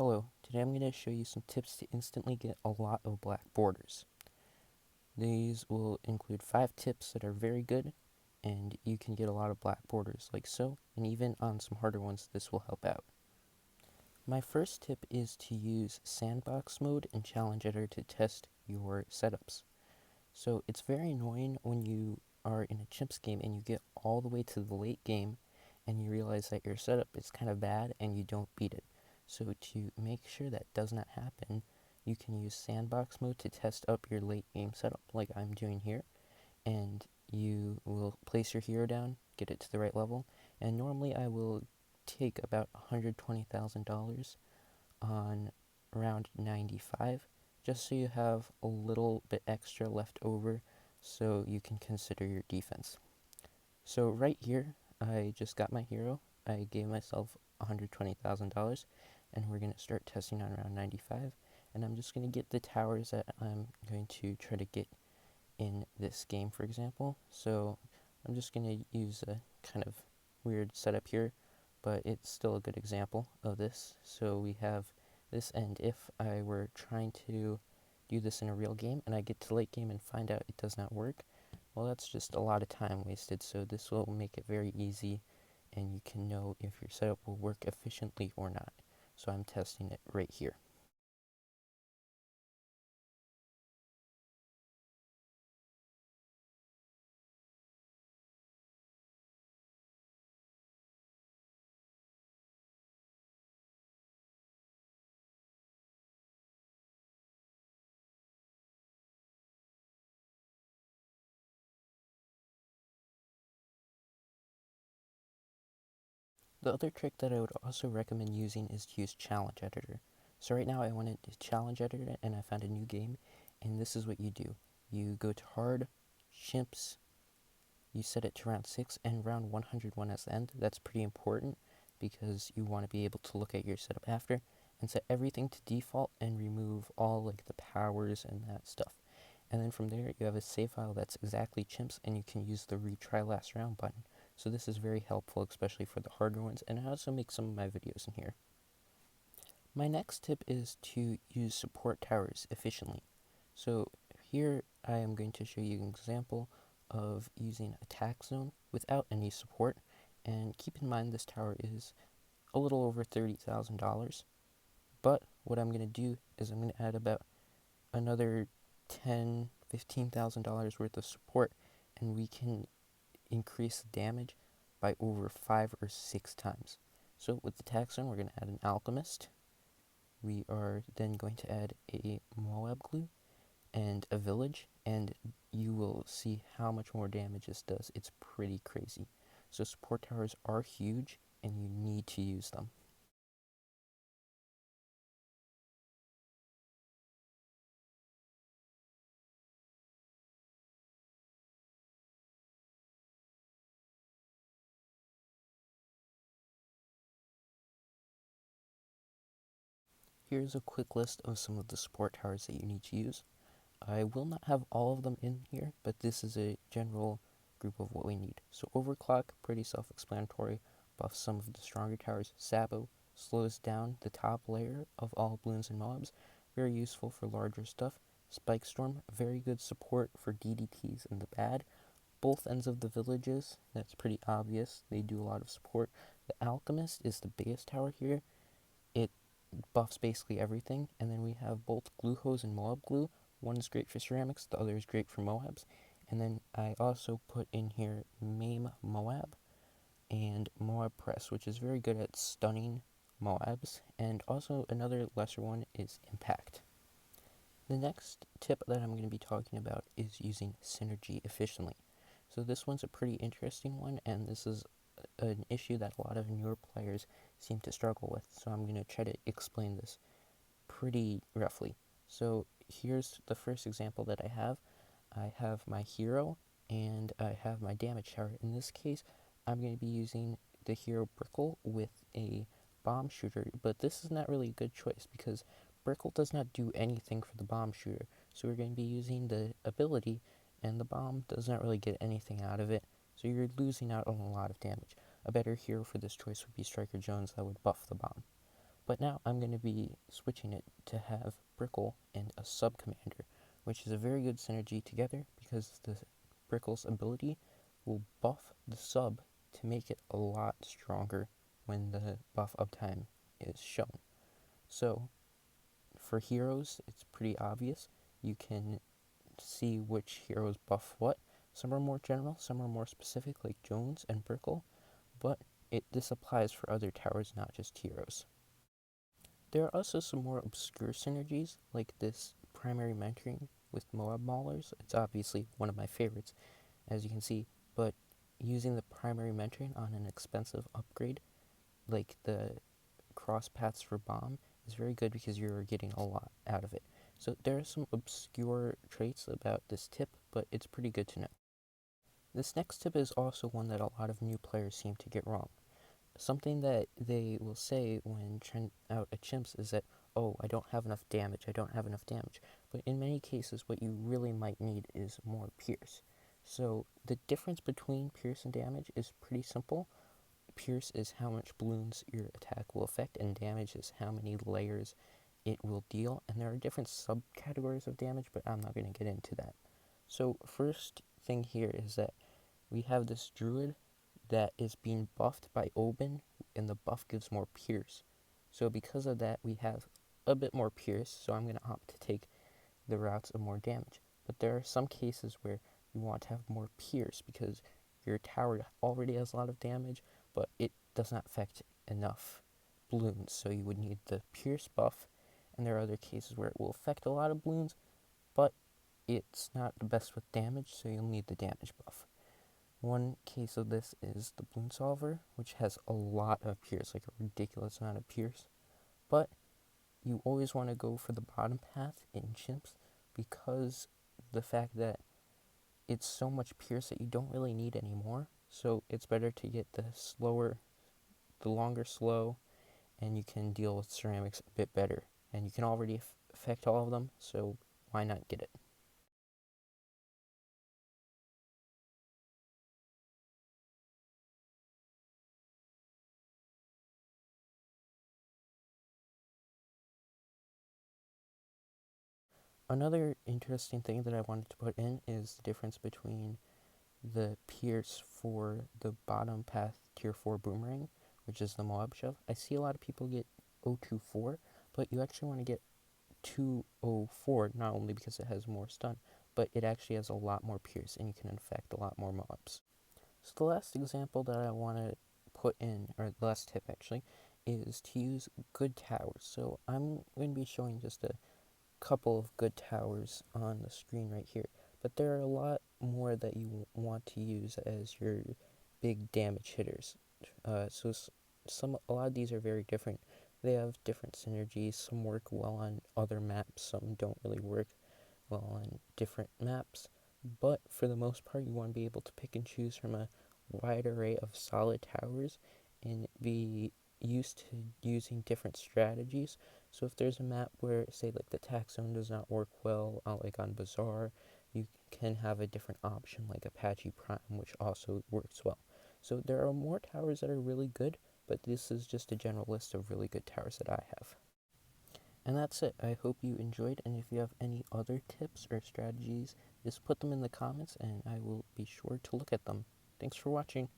Hello, today I'm going to show you some tips to instantly get a lot of black borders. These will include 5 tips that are very good, and you can get a lot of black borders like so, and even on some harder ones this will help out. My first tip is to use Sandbox Mode and Challenge Editor to test your setups. So it's very annoying when you are in a Chimps game and you get all the way to the late game and you realize that your setup is kind of bad and you don't beat it. So to make sure that does not happen, you can use Sandbox Mode to test up your late game setup like I'm doing here. And you will place your hero down, get it to the right level, and normally I will take about $120,000 on round 95, just so you have a little bit extra left over so you can consider your defense. So right here, I just got my hero. I gave myself $120,000, and we're going to start testing on round 95. And I'm just going to get the towers that I'm going to try to get in this game, for example. So I'm just going to use a kind of weird setup here, but it's still a good example of this. So we have this, and if I were trying to do this in a real game and I get to late game and find out it does not work, well, that's just a lot of time wasted. So this will make it very easy, and you can know if your setup will work efficiently or not. So I'm testing it right here. The other trick that I would also recommend using is to use Challenge Editor. So right now I went into Challenge Editor and I found a new game, and this is what you do. You go to Hard, Chimps, you set it to round 6 and round 101 as the end. That's pretty important because you want to be able to look at your setup after and set everything to default and remove all like the powers and that stuff. And then from there you have a save file that's exactly Chimps, and you can use the retry last round button. So this is very helpful, especially for the harder ones, and I also make some of my videos in here. My next tip is to use support towers efficiently. So here I am going to show you an example of using attack zone without any support, and keep in mind this tower is a little over $30,000, but what I'm going to do is I'm going to add about another $15,000 worth of support, and we can increase the damage by over 5 or 6 times. So with the attack zone, we're going to add an alchemist. We are then going to add a Moab glue and a village, and you will see how much more damage this does. It's pretty crazy. So support towers are huge, and you need to use them. Here's a quick list of some of the support towers that you need to use. I will not have all of them in here, but this is a general group of what we need. So overclock, pretty self-explanatory, buffs some of the stronger towers. Sabo slows down the top layer of all Bloons and Mobs, very useful for larger stuff. Spike Storm, very good support for DDTs and the bad. Both ends of the villages, that's pretty obvious, they do a lot of support. The Alchemist is the biggest tower here. It buffs basically everything, and then we have both Glue Hose and Moab Glue. One is great for ceramics, the other is great for Moabs. And then I also put in here Maim Moab and Moab Press, which is very good at stunning Moabs. And also another lesser one is Impact. The next tip that I'm going to be talking about is using Synergy efficiently. So this one's a pretty interesting one, and this is an issue that a lot of newer players seem to struggle with. So I'm going to try to explain this pretty roughly. So here's the first example that I have. I have my hero and I have my damage tower. In this case, I'm going to be using the hero Brickle with a bomb shooter, but this is not really a good choice because Brickle does not do anything for the bomb shooter. So we're going to be using the ability, and the bomb does not really get anything out of it. So you're losing out on a lot of damage. A better hero for this choice would be Striker Jones that would buff the bomb. But now I'm going to be switching it to have Brickle and a sub commander, which is a very good synergy together because the Brickle's ability will buff the sub to make it a lot stronger when the buff uptime is shown. So for heroes, it's pretty obvious. You can see which heroes buff what. Some are more general, some are more specific, like Jones and Brickle, but this applies for other towers, not just heroes. There are also some more obscure synergies, like this primary mentoring with Moab Maulers. It's obviously one of my favorites, as you can see, but using the primary mentoring on an expensive upgrade, like the cross paths for bomb, is very good because you're getting a lot out of it. So there are some obscure traits about this tip, but it's pretty good to know. This next tip is also one that a lot of new players seem to get wrong. Something that they will say when trying out a chimps is that, oh, I don't have enough damage, I don't have enough damage. But in many cases, what you really might need is more pierce. So the difference between pierce and damage is pretty simple. Pierce is how much balloons your attack will affect, and damage is how many layers it will deal. And there are different subcategories of damage, but I'm not going to get into that. So first thing here is that we have this druid that is being buffed by Oben, and the buff gives more pierce. So because of that, we have a bit more pierce, so I'm going to opt to take the routes of more damage. But there are some cases where you want to have more pierce because your tower already has a lot of damage, but it does not affect enough balloons, so you would need the pierce buff. And there are other cases where it will affect a lot of balloons, but it's not the best with damage, so you'll need the damage buff. One case of this is the Bloon Solver, which has a lot of pierce, like a ridiculous amount of pierce. But you always want to go for the bottom path in chimps because the fact that it's so much pierce that you don't really need anymore. So it's better to get the longer slow, and you can deal with ceramics a bit better. And you can already affect all of them, so why not get it? Another interesting thing that I wanted to put in is the difference between the pierce for the bottom path tier 4 boomerang, which is the Moab shove. I see a lot of people get 024, but you actually want to get 204, not only because it has more stun, but it actually has a lot more pierce and you can infect a lot more mobs. So the last example that I want to put in, or the last tip actually, is to use good towers. So I'm going to be showing just a couple of good towers on the screen right here, but there are a lot more that you want to use as your big damage hitters. A lot of these are very different. They have different synergies. Some work well on other maps, some don't really work well on different maps. But for the most part, you want to be able to pick and choose from a wide array of solid towers and be used to using different strategies. So if there's a map where, say, like the tax zone does not work well, like on Bazaar, you can have a different option like Apache Prime, which also works well. So there are more towers that are really good, but this is just a general list of really good towers that I have. And that's it. I hope you enjoyed, and if you have any other tips or strategies, just put them in the comments and I will be sure to look at them. Thanks for watching.